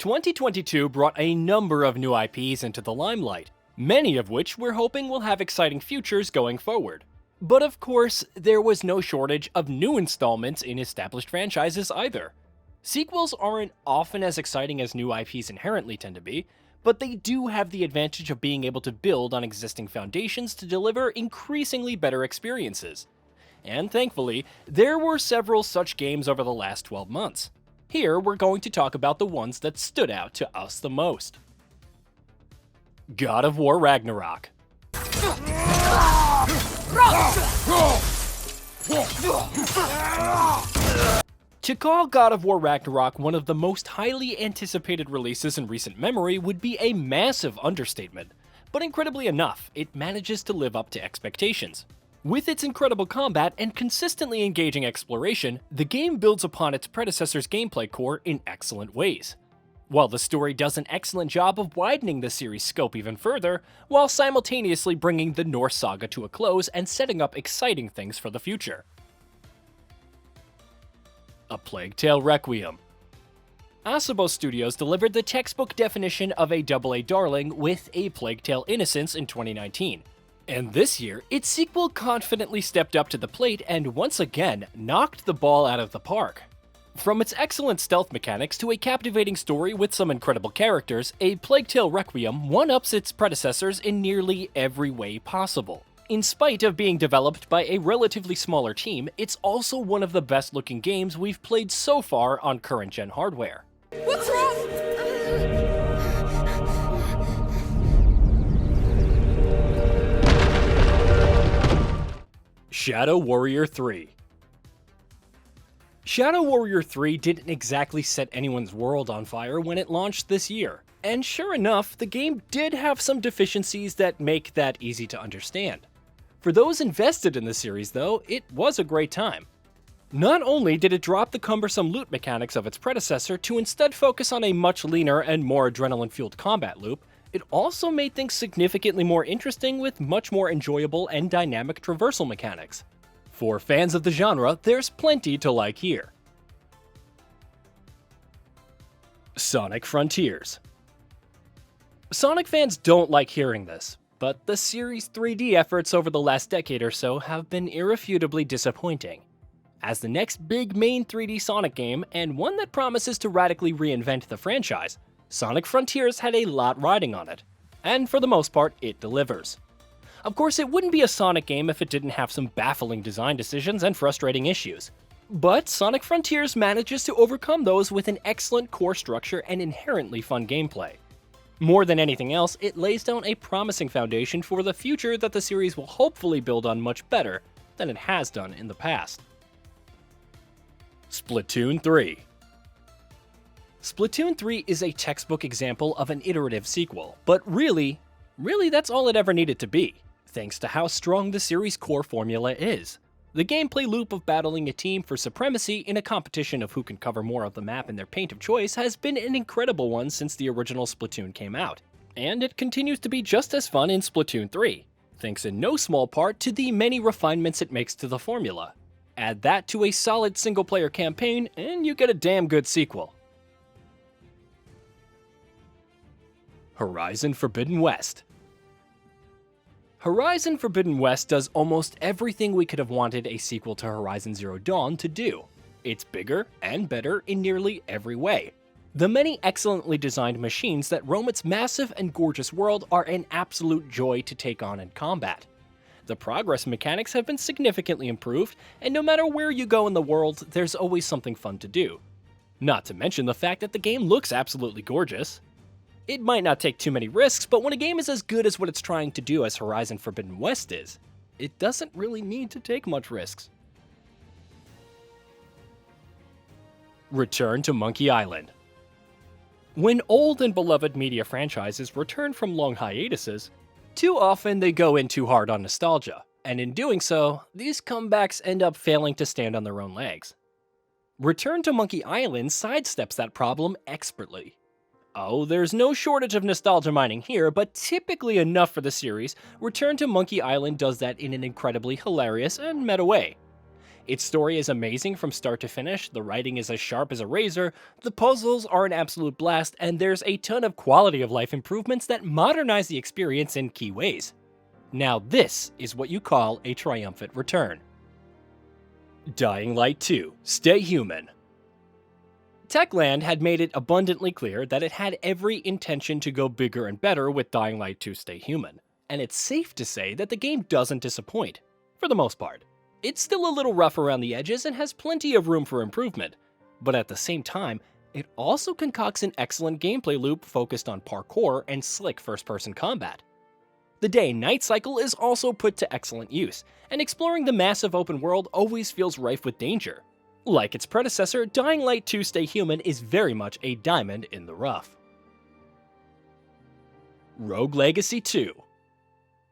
2022 brought a number of new IPs into the limelight, many of which we're hoping will have exciting futures going forward. But of course, there was no shortage of new installments in established franchises either. Sequels aren't often as exciting as new IPs inherently tend to be, but they do have the advantage of being able to build on existing foundations to deliver increasingly better experiences. And thankfully, there were several such games over the last 12 months. Here, we're going to talk about the ones that stood out to us the most. God of War RAGNAROK. To call God of War RAGNAROK one of the most highly anticipated releases in recent memory would be a massive understatement, but incredibly enough, it manages to live up to expectations. With its incredible combat and consistently engaging exploration, the game builds upon its predecessor's gameplay core in excellent ways. While the story does an excellent job of widening the series' scope even further, while simultaneously bringing the Norse saga to a close and setting up exciting things for the future. A Plague Tale Requiem. Asobo Studios delivered the textbook definition of a AA darling with A Plague Tale: Innocence in 2019. And this year, its sequel confidently stepped up to the plate and once again knocked the ball out of the park. From its excellent stealth mechanics to a captivating story with some incredible characters, A Plague Tale Requiem one-ups its predecessors in nearly every way possible. In spite of being developed by a relatively smaller team, it's also one of the best-looking games we've played so far on current-gen hardware. What's wrong? Shadow Warrior 3. Shadow Warrior 3 didn't exactly set anyone's world on fire when it launched this year, and sure enough, the game did have some deficiencies that make that easy to understand. For those invested in the series though, it was a great time. Not only did it drop the cumbersome loot mechanics of its predecessor to instead focus on a much leaner and more adrenaline-fueled combat loop, it also made things significantly more interesting with much more enjoyable and dynamic traversal mechanics. For fans of the genre, there's plenty to like here. Sonic Frontiers. Sonic fans don't like hearing this, but the series' 3D efforts over the last decade or so have been irrefutably disappointing. As the next big main 3D Sonic game, and one that promises to radically reinvent the franchise, Sonic Frontiers had a lot riding on it, and for the most part, it delivers. Of course, it wouldn't be a Sonic game if it didn't have some baffling design decisions and frustrating issues. But Sonic Frontiers manages to overcome those with an excellent core structure and inherently fun gameplay. More than anything else, it lays down a promising foundation for the future that the series will hopefully build on much better than it has done in the past. Splatoon 3. Splatoon 3 is a textbook example of an iterative sequel, but really that's all it ever needed to be, thanks to how strong the series' core formula is. The gameplay loop of battling a team for supremacy in a competition of who can cover more of the map in their paint of choice has been an incredible one since the original Splatoon came out, and it continues to be just as fun in Splatoon 3, thanks in no small part to the many refinements it makes to the formula. Add that to a solid single-player campaign, and you get a damn good sequel. Horizon Forbidden West. Horizon Forbidden West does almost everything we could have wanted a sequel to Horizon Zero Dawn to do. It's bigger and better in nearly every way. The many excellently designed machines that roam its massive and gorgeous world are an absolute joy to take on in combat. The progress mechanics have been significantly improved, and no matter where you go in the world, there's always something fun to do. Not to mention the fact that the game looks absolutely gorgeous. It might not take too many risks, but when a game is as good as what it's trying to do as Horizon Forbidden West is, it doesn't really need to take much risks. Return to Monkey Island. When old and beloved media franchises return from long hiatuses, too often they go in too hard on nostalgia, and in doing so, these comebacks end up failing to stand on their own legs. Return to Monkey Island sidesteps that problem expertly. Oh, there's no shortage of nostalgia mining here, but typically enough for the series, Return to Monkey Island does that in an incredibly hilarious and meta way. Its story is amazing from start to finish, the writing is as sharp as a razor, the puzzles are an absolute blast, and there's a ton of quality of life improvements that modernize the experience in key ways. Now this is what you call a triumphant return. Dying Light 2: Stay Human. Techland had made it abundantly clear that it had every intention to go bigger and better with Dying Light 2: Stay Human, and it's safe to say that the game doesn't disappoint, for the most part. It's still a little rough around the edges and has plenty of room for improvement, but at the same time, it also concocts an excellent gameplay loop focused on parkour and slick first-person combat. The day-night cycle is also put to excellent use, and exploring the massive open world always feels rife with danger. Like its predecessor, Dying Light 2: Stay Human is very much a diamond in the rough. Rogue Legacy 2.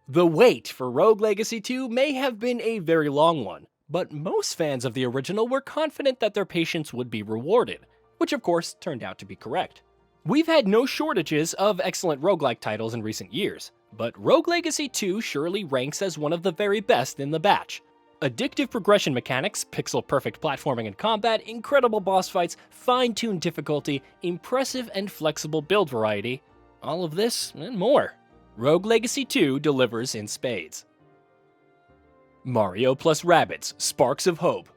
The wait for Rogue Legacy 2 may have been a very long one, but most fans of the original were confident that their patience would be rewarded, which of course turned out to be correct. We've had no shortages of excellent roguelike titles in recent years, but Rogue Legacy 2 surely ranks as one of the very best in the batch. Addictive progression mechanics, pixel-perfect platforming and combat, incredible boss fights, fine-tuned difficulty, impressive and flexible build variety, all of this and more. Rogue Legacy 2 delivers in spades. Mario plus Rabbids: Sparks of Hope.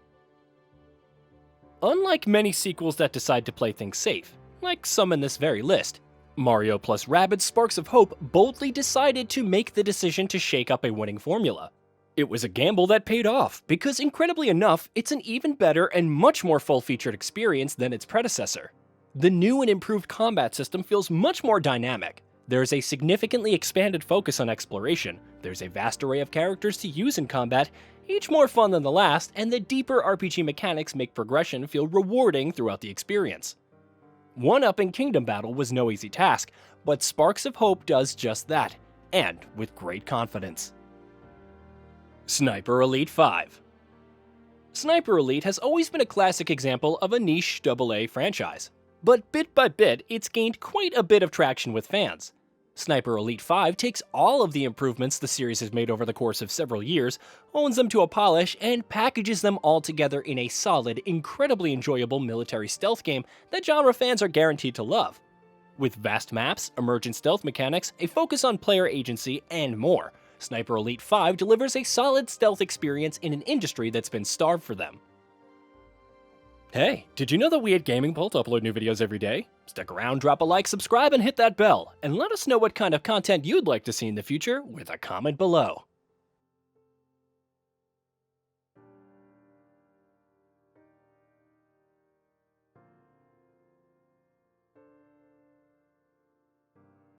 Unlike many sequels that decide to play things safe, like some in this very list, Mario plus Rabbids: Sparks of Hope boldly decided to make the decision to shake up a winning formula. It was a gamble that paid off, because incredibly enough, it's an even better and much more full-featured experience than its predecessor. The new and improved combat system feels much more dynamic. There's a significantly expanded focus on exploration, there's a vast array of characters to use in combat, each more fun than the last, and the deeper RPG mechanics make progression feel rewarding throughout the experience. One-upping Kingdom Battle was no easy task, but Sparks of Hope does just that, and with great confidence. Sniper Elite 5. Sniper Elite has always been a classic example of a niche AA franchise, but bit by bit, it's gained quite a bit of traction with fans. Sniper Elite 5 takes all of the improvements the series has made over the course of several years, owns them to a polish, and packages them all together in a solid, incredibly enjoyable military stealth game that genre fans are guaranteed to love. With vast maps, emergent stealth mechanics, a focus on player agency, and more, Sniper Elite 5 delivers a solid stealth experience in an industry that's been starved for them. Hey, did you know that we at GamingBolt upload new videos every day? Stick around, drop a like, subscribe, and hit that bell, and let us know what kind of content you'd like to see in the future with a comment below.